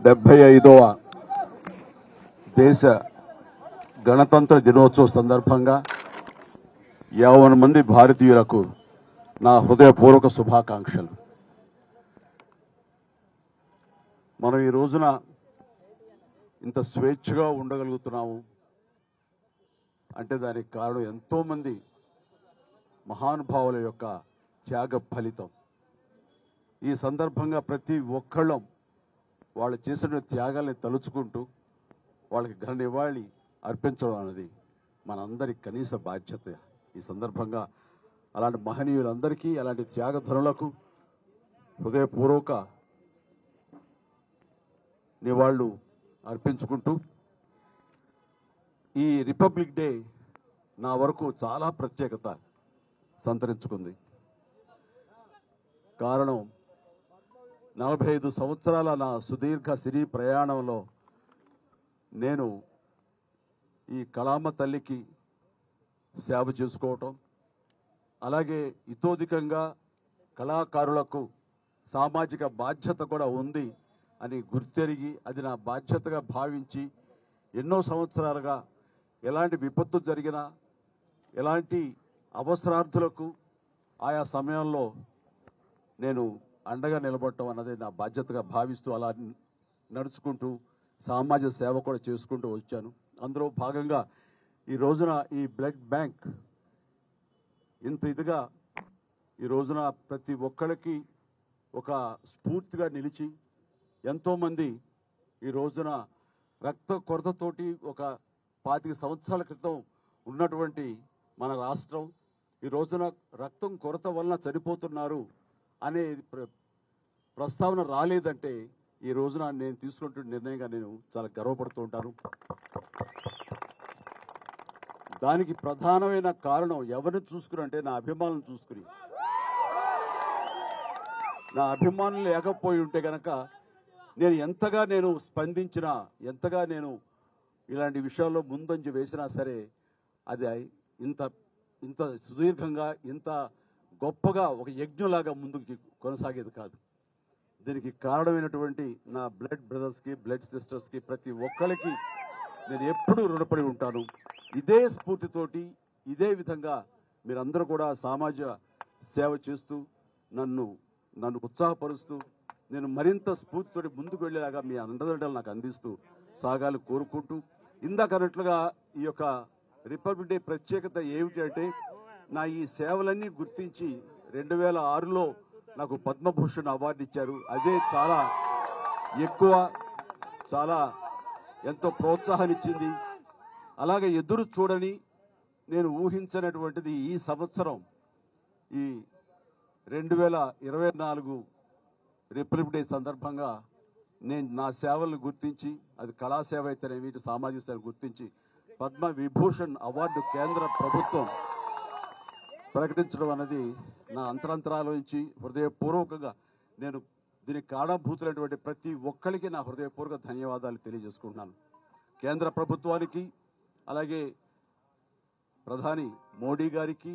75వ దేశ గణతంత్ర దినోత్సవ సందర్భంగా 50 మంది భారతీయులకు నా హృదయపూర్వక శుభాకాంక్షలు. మనం ఈ రోజున ఇంత స్వేచ్ఛగా ఉండగలుగుతున్నాము అంటే దానికి కారణం ఎంతోమంది మహానుభావుల యొక్క త్యాగ ఫలితం. ఈ సందర్భంగా ప్రతి ఒక్కళ్ళం వాళ్ళు చేసిన త్యాగాల్ని తలుచుకుంటూ వాళ్ళకి ఘన నివాళి అర్పించడం అనేది మనందరి కనీస బాధ్యత. ఈ సందర్భంగా అలాంటి మహనీయులందరికీ, అలాంటి త్యాగధనులకు హృదయపూర్వక నివాళులు అర్పించుకుంటూ ఈ రిపబ్లిక్ డే నా వరకు చాలా ప్రత్యేకత సంతరించుకుంది. కారణం 45 సంవత్సరాల నా సుదీర్ఘ సినీ ప్రయాణంలో నేను ఈ కళామ తల్లికి సేవ చేసుకోవటం, అలాగే ఇతోధికంగా కళాకారులకు సామాజిక బాధ్యత కూడా ఉంది అని గుర్తెరిగి అది నా బాధ్యతగా భావించి ఎన్నో సంవత్సరాలుగా ఎలాంటి విపత్తు జరిగినా, ఎలాంటి అవసరార్థులకు ఆయా సమయంలో నేను అండగా నిలబడటం అన్నది నా బాధ్యతగా భావిస్తూ అలా నడుచుకుంటూ సామాజిక సేవ కూడా చేసుకుంటూ వచ్చాను. అందులో భాగంగా ఈ రోజున ఈ బ్లడ్ బ్యాంక్ ఇంత ఇదిగా ఈ రోజున ప్రతి ఒక్కరికి ఒక స్ఫూర్తిగా నిలిచి ఎంతోమంది ఈ రోజున రక్త కొరతతోటి ఒక 25 సంవత్సరాల క్రితం ఉన్నటువంటి మన రాష్ట్రం ఈ రోజున రక్తం కొరత వలన చనిపోతున్నారు అనే ప్రస్తావన రాలేదంటే ఈ రోజున నేను తీసుకుంటున్న నిర్ణయంగా నేను చాలా గర్వపడుతూ ఉంటాను. దానికి ప్రధానమైన కారణం ఎవరిని చూసుకుని అంటే నా అభిమానులను చూసుకుని. నా అభిమానులు లేకపోయి ఉంటే కనుక నేను ఎంతగా నేను స్పందించినా, ఎంతగా నేను ఇలాంటి విషయాల్లో ముందంజ వేసినా సరే అది ఇంత సుదీర్ఘంగా, ఇంత గొప్పగా ఒక యజ్ఞంలాగా ముందుకు కొనసాగేది కాదు. దీనికి కారణమైనటువంటి నా బ్లడ్ బ్రదర్స్కి, బ్లడ్ సిస్టర్స్కి, ప్రతి ఒక్కరికి నేను ఎప్పుడూ రుణపడి ఉంటాను. ఇదే స్ఫూర్తితోటి, ఇదే విధంగా మీరందరూ కూడా సామాజిక సేవ చేస్తూ నన్ను ఉత్సాహపరుస్తూ నేను మరింత స్ఫూర్తితోటి ముందుకు వెళ్ళేలాగా మీ అండదండలు నాకు అందిస్తూ సాగాలు కోరుకుంటూ, ఇందాక అన్నట్లుగా ఈ యొక్క రిపబ్లిక్ డే ప్రత్యేకత ఏమిటి అంటే నా ఈ సేవలన్నీ గుర్తించి 2006లో నాకు పద్మభూషణ్ అవార్డు ఇచ్చారు. అదే చాలా ఎక్కువ, చాలా ఎంతో ప్రోత్సాహాన్ని ఇచ్చింది. అలాగే ఎదురు చూడని, నేను ఊహించినటువంటిది ఈ సంవత్సరం ఈ 2024 రిపబ్లిక్ డే సందర్భంగా నేను నా సేవలను గుర్తించి, అది కళాసేవ అయితేనేమి, సామాజిక సేవ గుర్తించి పద్మ విభూషణ్ అవార్డు కేంద్ర ప్రభుత్వం ప్రకటించడం అనేది నా అంతరంతరాల నుంచి హృదయపూర్వకంగా నేను దీనికి కారణభూతులైనటువంటి ప్రతి ఒక్కరికి నా హృదయపూర్వక ధన్యవాదాలు తెలియజేసుకుంటున్నాను. కేంద్ర ప్రభుత్వానికి, అలాగే ప్రధాని మోడీ గారికి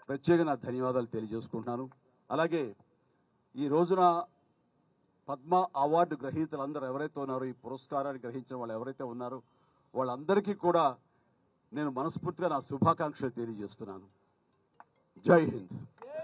ప్రత్యేక నా ధన్యవాదాలు తెలియజేసుకుంటున్నాను. అలాగే ఈ రోజున పద్మ అవార్డు గ్రహీతలందరూ ఎవరైతే ఉన్నారో, ఈ పురస్కారాన్ని గ్రహించిన వాళ్ళు ఎవరైతే ఉన్నారో వాళ్ళందరికీ కూడా నేను మనస్ఫూర్తిగా నా శుభాకాంక్షలు తెలియజేస్తున్నాను. జై హింద్.